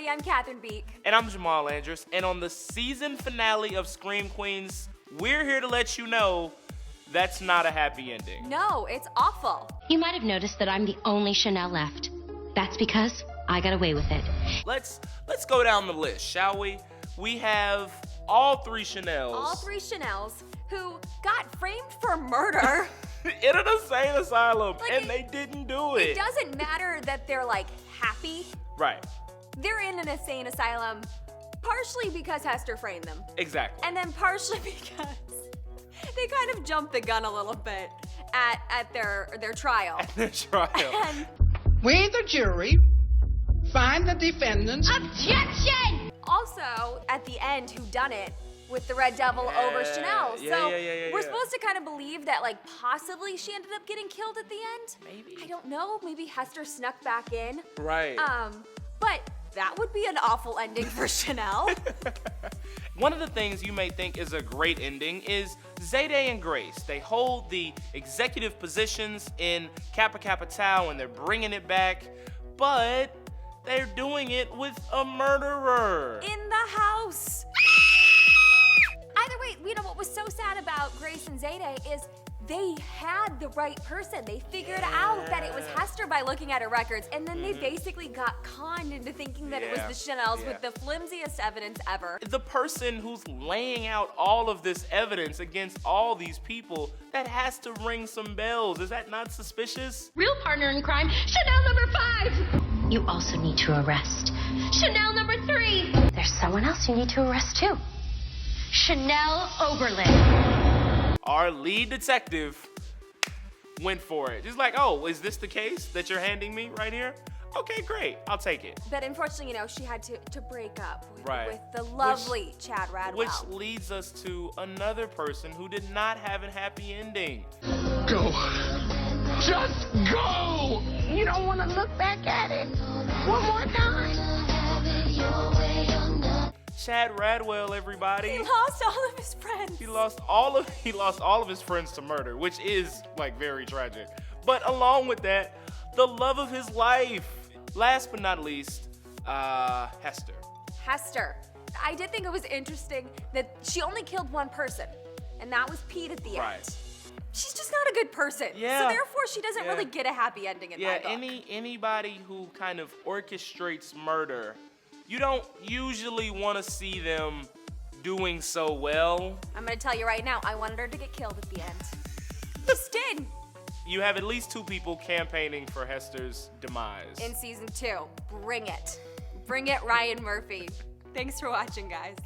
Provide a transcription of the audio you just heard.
everybody, I'm Catherine Beek. And I'm Jamal Andrews. And on the season finale of Scream Queens, we're here to let you know that's not a happy ending. No, it's awful. You might have noticed that I'm the only Chanel left. That's because I got away with it. Let's go down the list, shall we? We have all three Chanels. All three Chanels who got framed for murder. In an insane asylum, and they didn't do it. It doesn't matter that they're like happy. Right. They're in an insane asylum partially because Hester framed them. Exactly. And then partially because they kind of jumped the gun a little bit at their trial. At their trial. And we, the jury, find the defendants. Objection! Also, at the end, who done it with the Red Devil over Chanel. So we're supposed to kind of believe that like possibly she ended up getting killed at the end. Maybe. I don't know. Maybe Hester snuck back in. Right. But that would be an awful ending for Chanel. One of the things you may think is a great ending is Zayday and Grace. They hold the executive positions in Kappa Kappa Tau and they're bringing it back, but they're doing it with a murderer. In the house. Either way, you know what was so sad about Grace and Zayday is they had the right person. They figured out that it was Hester by looking at her records, and then they basically got conned into thinking that it was the Chanels with the flimsiest evidence ever. The person who's laying out all of this evidence against all these people, that has to ring some bells. Is that not suspicious? Real partner in crime, Chanel number 5. You also need to arrest Chanel number 3. There's someone else you need to arrest too. Chanel Oberlin. Our lead detective went for it. Just like, oh, is this the case that you're handing me right here? Okay, great, I'll take it. But unfortunately, you know, she had to break up with the Which- lovely Chad Radwell. Which leads us to another person who did not have a happy ending. Go. Just go! You don't want to look back at it one more time. Chad Radwell, everybody. He lost all of his friends. He lost all of his friends to murder, which is like very tragic. But along with that, the love of his life. Last but not least, Hester. Hester. I did think it was interesting that she only killed one person, and that was Pete at the end. She's just not a good person. Yeah. So therefore, she doesn't really get a happy ending in my book. Anybody who kind of orchestrates murder, you don't usually want to see them doing so well. I'm gonna tell you right now, I wanted her to get killed at the end. Just did. You have at least 2 people campaigning for Hester's demise. In season 2, bring it. Bring it, Ryan Murphy. Thanks for watching, guys.